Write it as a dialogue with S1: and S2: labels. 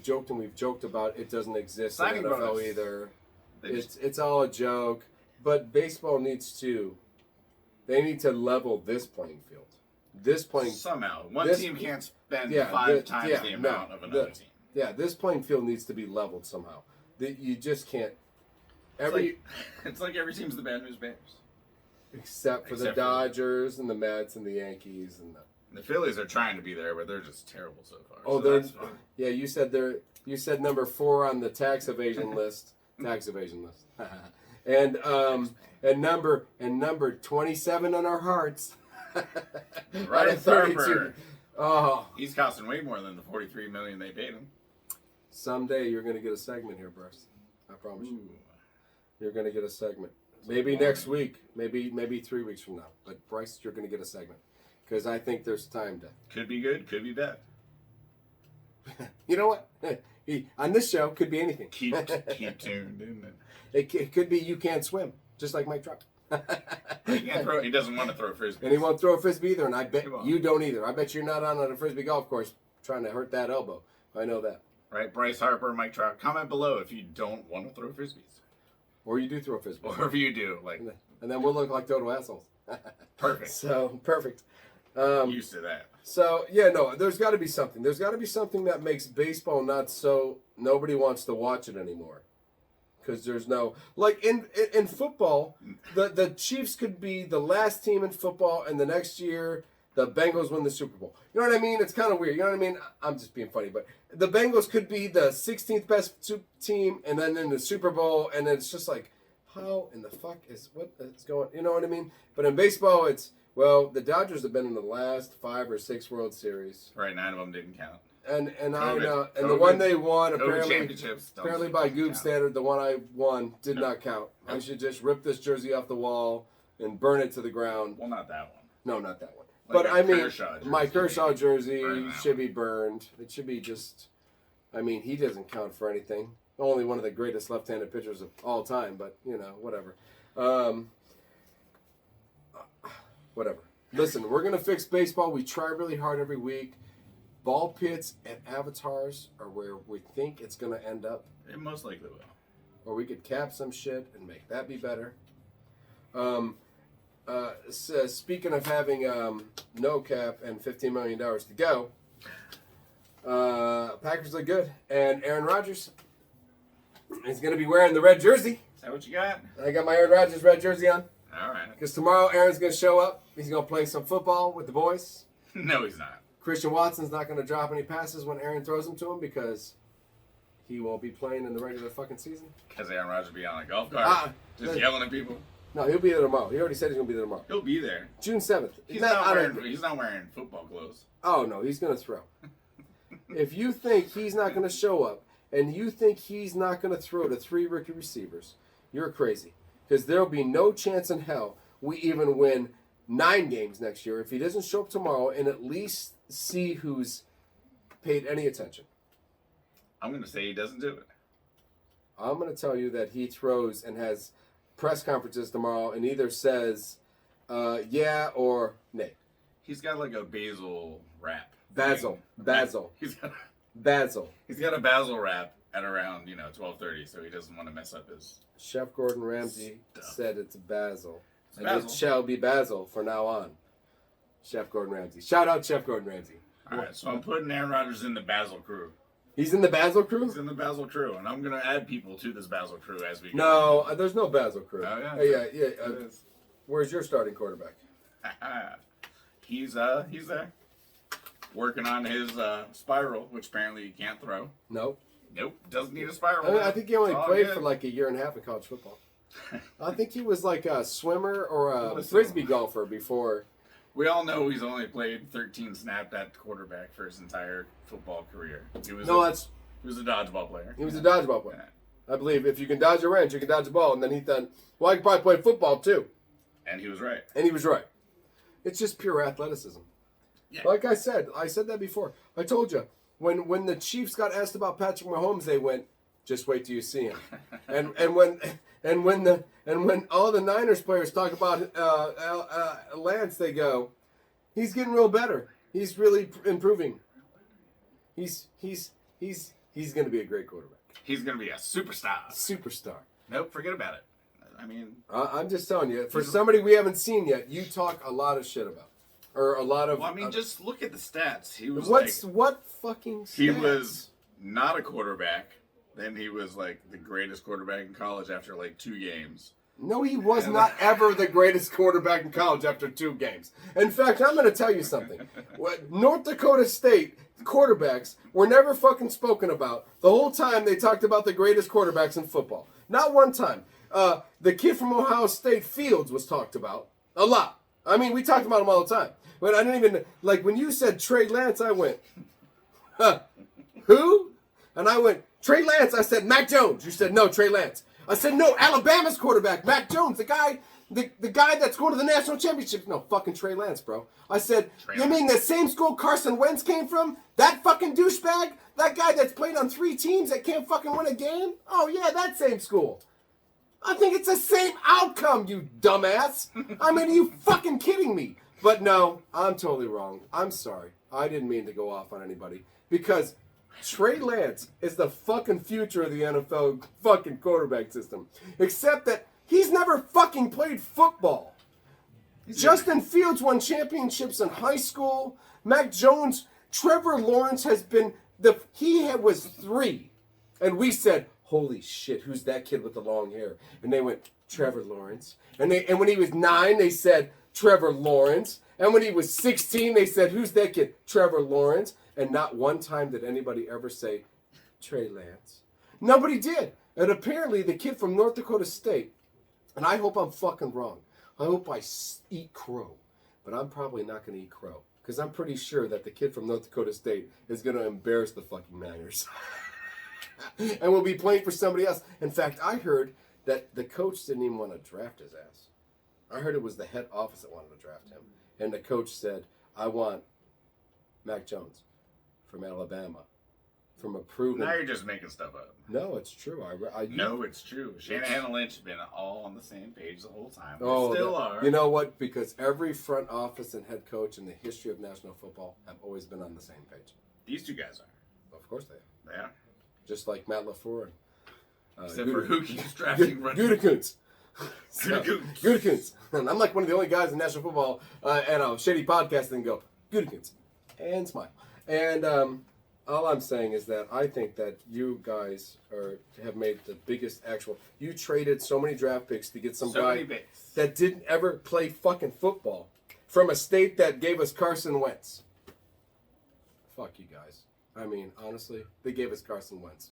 S1: joked and we've joked about it doesn't exist in
S2: Signing
S1: NFL
S2: bonus.
S1: either. It's all a joke. But baseball needs to. They need to level this playing field.
S2: Somehow. One team can't spend 5 times the amount of another team.
S1: Yeah, this playing field needs to be leveled somehow. You just can't.
S2: It's like every team's the bad news Bears.
S1: Except for the Dodgers and the Mets and the Yankees and
S2: the Phillies are trying to be there, but they're just terrible so far.
S1: Oh,
S2: so that's fine.
S1: Yeah, you said number 4 on the tax evasion list. And number 27 on our hearts.
S2: Right, 32.
S1: Oh,
S2: he's costing way more than the $43 million they paid him.
S1: Someday you're going to get a segment here, Bryce. I promise you. You're going to get a segment. Maybe next week. Maybe 3 weeks from now. But Bryce, you're going to get a segment because I think there's time to.
S2: Could be good. Could be bad.
S1: You know what? On this show, could be anything.
S2: Keep tuned in.
S1: It could be you can't swim, just like Mike Trout.
S2: He doesn't want to throw a frisbee.
S1: And he won't throw a frisbee either, and I bet you don't either. I bet you're not on a frisbee golf course trying to hurt that elbow. I know that.
S2: Right, Bryce Harper, Mike Trout. Comment below if you don't want to throw frisbees.
S1: Or you do throw a frisbee.
S2: Or if you do.
S1: And then we'll look like total assholes.
S2: Perfect.
S1: So, perfect.
S2: Used to that.
S1: So, yeah, no, there's got to be something. There's got to be something that makes baseball not so nobody wants to watch it anymore. Because there's no, like in football, the Chiefs could be the last team in football, and the next year the Bengals win the Super Bowl. You know what I mean? It's kind of weird. You know what I mean? I'm just being funny, but the Bengals could be the 16th best team, and then in the Super Bowl, and it's just like, how in the fuck is what is going? You know what I mean? But in baseball, it's the Dodgers have been in the last 5 or 6 World Series.
S2: Right, 9 of them didn't count.
S1: And I know, and the one they won
S2: apparently
S1: by goob standard, the one I won did not count. I should just rip this jersey off the wall and burn it to the ground.
S2: Well, not that one.
S1: No, not that one.
S2: Like
S1: but I mean, my
S2: Kershaw
S1: jersey should be burned. It should be just. I mean, he doesn't count for anything. Only one of the greatest left-handed pitchers of all time. But whatever. Whatever. Listen, we're gonna fix baseball. We try really hard every week. Ball pits and avatars are where we think it's going to end up.
S2: It most likely will.
S1: Or we could cap some shit and make that be better. So speaking of having no cap and $15 million to go, Packers look good. And Aaron Rodgers is going to be wearing the red jersey.
S2: Is that what you got?
S1: I got my Aaron Rodgers red jersey on.
S2: All right.
S1: Because tomorrow Aaron's going to show up. He's going to play some football with the boys.
S2: No, he's not.
S1: Christian Watson's not going to drop any passes when Aaron throws them to him because he won't be playing in the regular fucking season.
S2: Because Aaron Rodgers will be on a golf cart, just yelling at people.
S1: No, he'll be there tomorrow. He already said he's going to be there tomorrow.
S2: He'll be there.
S1: June 7th.
S2: He's not wearing football clothes.
S1: Oh, no, he's going to throw. If you think he's not going to show up and you think he's not going to throw to 3 rookie receivers, you're crazy. Because there'll be no chance in hell we even win 9 games next year if he doesn't show up tomorrow and at least see who's paid any attention.
S2: I'm going to say he doesn't do it.
S1: I'm going to tell you that he throws and has press conferences tomorrow and either says yeah or nay.
S2: He's got like a basil wrap.
S1: Basil.
S2: He's got a basil wrap at around 12:30, so he doesn't want to mess up his.
S1: Chef Gordon Ramsay said it's basil. And
S2: basil.
S1: it shall be basil from now on. Chef Gordon Ramsay. Shout out Chef Gordon Ramsay.
S2: All right, so I'm putting Aaron Rodgers in the Basil crew.
S1: He's in the Basil crew?
S2: He's in the Basil crew, and I'm going to add people to this Basil crew as we go.
S1: No, there's no Basil crew.
S2: Oh, yeah?
S1: Yeah. Where's your starting quarterback?
S2: He's there. Working on his spiral, which apparently he can't throw.
S1: Nope.
S2: Doesn't need a spiral.
S1: I think he only played for like a year and a half in college football. I think he was like a swimmer or a frisbee golfer before.
S2: We all know he's only played 13 snaps at quarterback for his entire football career. He was a dodgeball player.
S1: He was a dodgeball player. Yeah. I believe if you can dodge a wrench, you can dodge a ball. And then he thought, well, I could probably play football too.
S2: And he was right.
S1: It's just pure athleticism.
S2: Yeah.
S1: Like I said that before. I told you, when the Chiefs got asked about Patrick Mahomes, they went, just wait till you see him. and when all the Niners players talk about Lance, they go, he's getting real better. He's really improving. He's He's going to be a great quarterback.
S2: He's going to be a superstar.
S1: Superstar.
S2: Nope, forget about it. I mean...
S1: I'm just telling you, for somebody we haven't seen yet, you talk a lot of shit about. Or a lot of...
S2: Well, I mean, just look at the stats. He was
S1: what fucking stats?
S2: He was not a quarterback. Then he was, like, the greatest quarterback in college after, like, 2 games.
S1: No, he was not ever the greatest quarterback in college after 2 games. In fact, I'm going to tell you something. North Dakota State quarterbacks were never fucking spoken about. The whole time they talked about the greatest quarterbacks in football. Not one time. The kid from Ohio State, Fields, was talked about a lot. I mean, we talked about him all the time. But I didn't even, like, when you said Trey Lance, I went, who? And I went, Trey Lance. I said, Mac Jones. You said, no, Trey Lance. I said, no, Alabama's quarterback, Mac Jones, the guy that's going to the national championship. No, fucking Trey Lance, bro. I said, you mean the same school Carson Wentz came from? That fucking douchebag? That guy that's played on 3 teams that can't fucking win a game? Oh, yeah, that same school. I think it's the same outcome, you dumbass. I mean, are you fucking kidding me? But no, I'm totally wrong. I'm sorry. I didn't mean to go off on anybody. Because Trey Lance is the fucking future of the NFL fucking quarterback system. Except that he's never fucking played football. Justin Fields won championships in high school. Mac Jones, Trevor Lawrence has been was 3. And we said, holy shit, who's that kid with the long hair? And they went, Trevor Lawrence. And when he was 9, they said, Trevor Lawrence. And when he was 16, they said, who's that kid? Trevor Lawrence. And not one time did anybody ever say, Trey Lance. Nobody did. And apparently the kid from North Dakota State, and I hope I'm fucking wrong. I hope I eat crow. But I'm probably not going to eat crow. Because I'm pretty sure that the kid from North Dakota State is going to embarrass the fucking Niners. And will be playing for somebody else. In fact, I heard that the coach didn't even want to draft his ass. I heard it was the head office that wanted to draft him. And the coach said, I want Mac Jones from Alabama. From a proven...
S2: Now you're just making stuff up.
S1: No, it's true.
S2: No, it's true. Shanahan and Lynch have been all on the same page the whole time. They
S1: still
S2: still are.
S1: You know what? Because every front office and head coach in the history of national football have always been on the same page.
S2: These 2 guys are.
S1: Of course they are.
S2: Yeah.
S1: Just like Matt LaFleur and...
S2: Except for who keeps drafting running.
S1: Gutekunst.
S2: Gutekunst.
S1: Gutekunst. And I'm like one of the only guys in national football and a shady podcast that can go, Gutekunst. And smile. And all I'm saying is that I think that you guys have made the biggest actual... You traded so many draft picks to get some guy that didn't ever play fucking football from a state that gave us Carson Wentz. Fuck you guys. I mean, honestly, they gave us Carson Wentz.